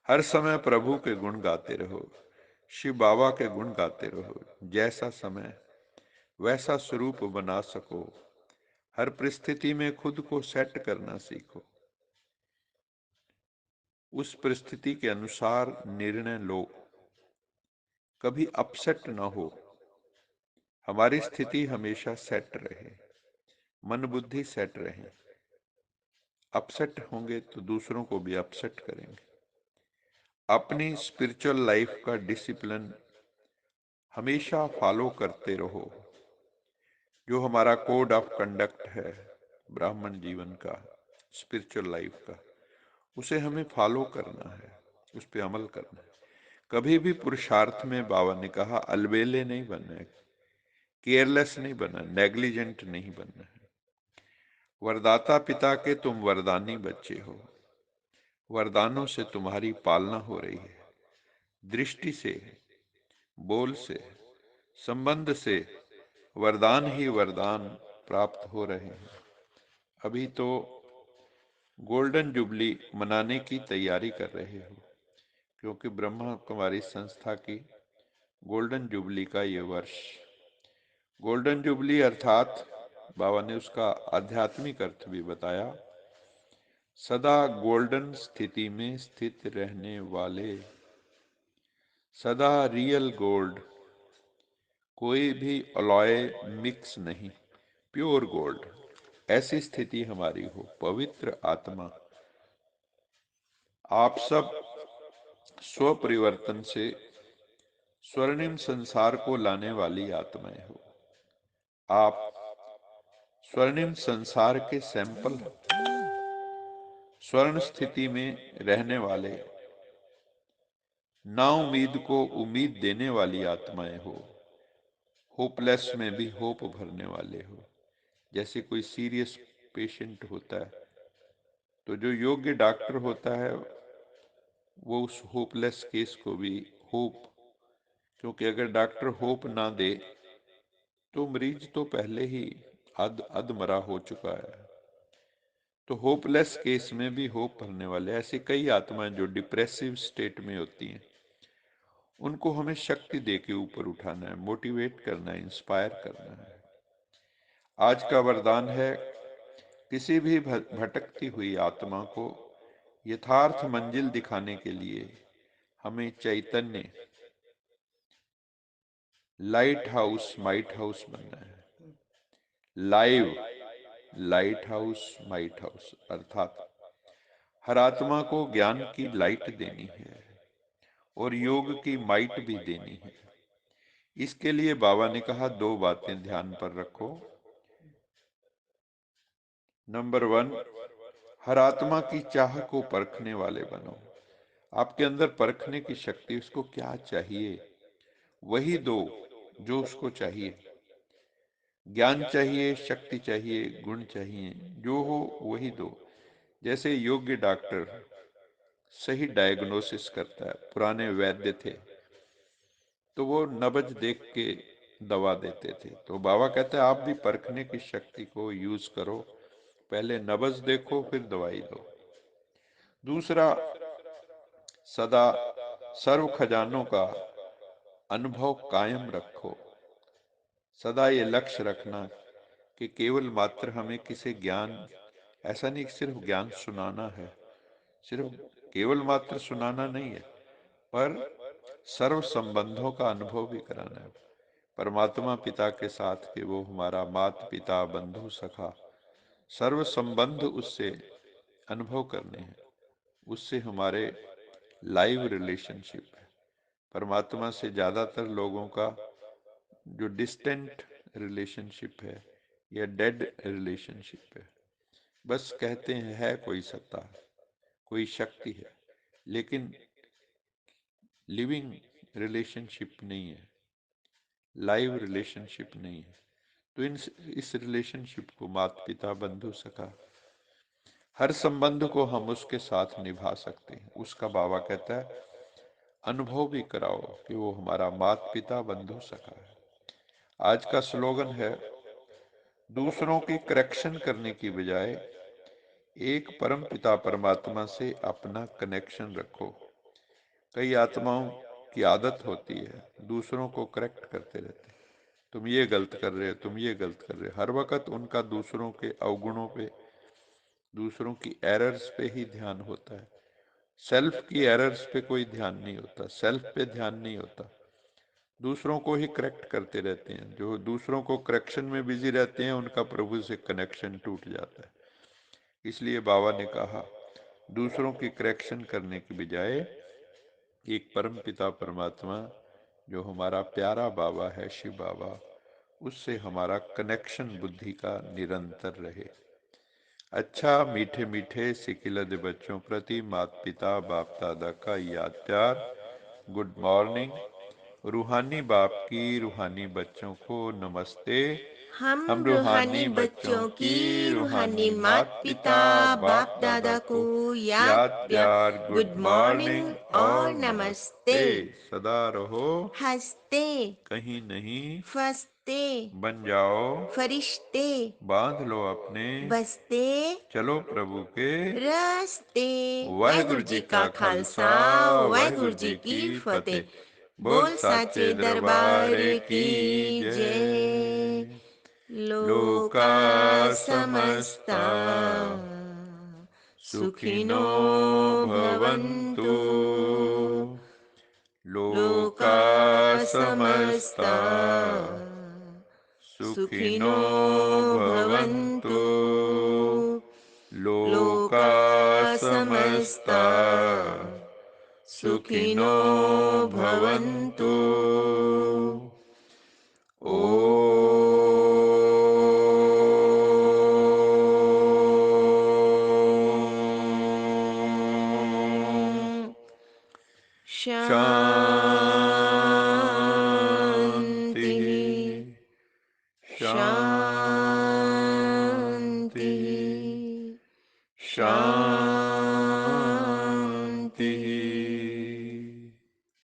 हर समय प्रभु के गुण गाते रहो, शिव बाबा के गुण गाते रहो। जैसा समय वैसा स्वरूप बना सको, हर परिस्थिति में खुद को सेट करना सीखो। उस परिस्थिति के अनुसार निर्णय लो, कभी अपसेट न हो। हमारी स्थिति हमेशा सेट रहे, मन बुद्धि सेट रहे। अपसेट होंगे तो दूसरों को भी अपसेट करेंगे। अपनी स्पिरिचुअल लाइफ का डिसिप्लिन हमेशा फॉलो करते रहो। जो हमारा कोड ऑफ कंडक्ट है ब्राह्मण जीवन का, स्पिरिचुअल लाइफ का, उसे हमें फॉलो करना है, उस पर अमल करना है। कभी भी पुरुषार्थ में बाबा ने कहा अलबेले नहीं बनना है, केयरलेस नहीं बनना, नेग्लिजेंट नहीं बनना है। वरदाता पिता के तुम वरदानी बच्चे हो। वरदानों से तुम्हारी पालना हो रही है। दृष्टि से, बोल से, संबंध से वरदान ही वरदान प्राप्त हो रहे हैं। अभी तो गोल्डन जुबली मनाने की तैयारी कर रहे हो, क्योंकि ब्रह्मा कुमारी संस्था की गोल्डन जुबली का ये वर्ष। गोल्डन जुबली अर्थात बाबा ने उसका आध्यात्मिक अर्थ भी बताया, सदा गोल्डन स्थिति में स्थित रहने वाले, सदा रियल गोल्ड, कोई भी अलॉय मिक्स नहीं, प्योर गोल्ड। ऐसी स्थिति हमारी हो, पवित्र आत्मा। आप सब स्वपरिवर्तन से स्वर्णिम संसार को लाने वाली आत्माएं हो। आप स्वर्णिम संसार के सैंपल हो, स्वर्ण स्थिति में रहने वाले, ना उम्मीद को उम्मीद देने वाली आत्माएं हो। होपलेस में भी होप भरने वाले हो। जैसे कोई सीरियस पेशेंट होता है तो जो योग्य डॉक्टर होता है वो उस होपलेस केस को भी होप, क्योंकि अगर डॉक्टर होप ना दे तो मरीज तो पहले ही अधमरा हो चुका है। तो होपलेस केस में भी होप भरने वाले, ऐसी कई आत्माएं जो डिप्रेसिव स्टेट में होती हैं, उनको हमें शक्ति दे के ऊपर उठाना है, मोटिवेट करना है, इंस्पायर करना है। आज का वरदान है किसी भी भटकती हुई आत्मा को यथार्थ मंजिल दिखाने के लिए हमें चैतन्य लाइट हाउस माइट हाउस बनना है। Live light house might house अर्थात हर आत्मा को ज्ञान की लाइट देनी है और योग की माइट भी देनी है। इसके लिए बाबा ने कहा दो बातें ध्यान पर रखो। नंबर 1, हर आत्मा की चाह को परखने वाले बनो। आपके अंदर परखने की शक्ति, उसको क्या चाहिए वही दो जो उसको चाहिए। ज्ञान चाहिए, शक्ति चाहिए, गुण चाहिए, जो हो वही दो। जैसे योग्य डॉक्टर सही डायग्नोसिस करता है, पुराने वैद्य थे तो वो नब्ज देख के दवा देते थे। तो बाबा कहते हैं आप भी परखने की शक्ति को यूज करो, पहले नब्ज देखो फिर दवाई दो। दूसरा, सदा सर्व खजानों का अनुभव कायम रखो। सदा ये लक्ष्य रखना कि केवल मात्र हमें किसी ज्ञान, ऐसा नहीं कि सिर्फ ज्ञान सुनाना है, सिर्फ केवल मात्र सुनाना नहीं है, पर सर्व संबंधों का अनुभव भी कराना है। परमात्मा पिता के साथ कि वो हमारा माता पिता बंधु सखा, सर्व संबंध उससे अनुभव करने हैं। उससे हमारे लाइव रिलेशनशिप है। परमात्मा से ज्यादातर लोगों का जो डिस्टेंट रिलेशनशिप है या डेड रिलेशनशिप है। बस कहते हैं है कोई सत्ता, कोई शक्ति है, लेकिन लिविंग रिलेशनशिप नहीं है, लाइव रिलेशनशिप नहीं है। तो इस रिलेशनशिप को माता पिता बंधु सखा, हर संबंध को हम उसके साथ निभा सकते हैं। उसका बाबा कहता है अनुभव भी कराओ कि वो हमारा माता पिता बंधु सखा है। आज का स्लोगन है दूसरों की करेक्शन करने की बजाय एक परम पिता परमात्मा से अपना कनेक्शन रखो। कई आत्माओं की आदत होती है दूसरों को करेक्ट करते रहते, तुम ये गलत कर रहे हो, तुम ये गलत कर रहे हो, हर वक्त उनका दूसरों के अवगुणों पे, दूसरों की एरर्स पे ही ध्यान होता है। सेल्फ की एरर्स पे कोई ध्यान नहीं होता, सेल्फ पे ध्यान नहीं होता, दूसरों को ही करेक्ट करते रहते हैं। जो दूसरों को करेक्शन में बिजी रहते हैं उनका प्रभु से कनेक्शन टूट जाता है। इसलिए बाबा ने कहा, दूसरों की करेक्शन करने की बजाय एक परम पिता परमात्मा जो हमारा प्यारा बाबा है, शिव बाबा, उससे हमारा कनेक्शन बुद्धि का निरंतर रहे। अच्छा, मीठे मीठे सिकिलद बच्चों प्रति माता पिता बाप दादा का याद प्यार। Good morning. रूहानी बाप की रूहानी बच्चों को नमस्ते। हम हम रूहानी रूहानी बच्चों बच्चों की की रूहानी रूहानी माता माता पिता पिता बाप बाप दादा दादा को को याद याद प्यार। प्यार। गुड गुड मॉर्निंग मॉर्निंग और और नमस्ते। नमस्ते। सदा रहो हंसते कहीं नहीं, फंसते बन जाओ फरिश्ते बांध लो अपने, बसते चलो प्रभु के रास्ते। वाहिगुरु वाहिगुरु जी जी का का खालसा, खालसा वाहिगुरु वाहिगुरु जी जी की की फतेह। फतेह। बोल बोल साचे साचे दरबार दरबार की की जय। जय। लोका लोका समस्ता समस्ता सुखिनो सुखिनो भवन्तु। भवन्तु। लोका लोका समस्ता समस्ता सुखिनो सुखिनो भवन्तु। भवन्तु। लोका लोका समस्ता समस्ता सुखिनो सुखिनो भवन्तु। भवन्तु। ओम शांति शांति शांति शांति शांति। शांति।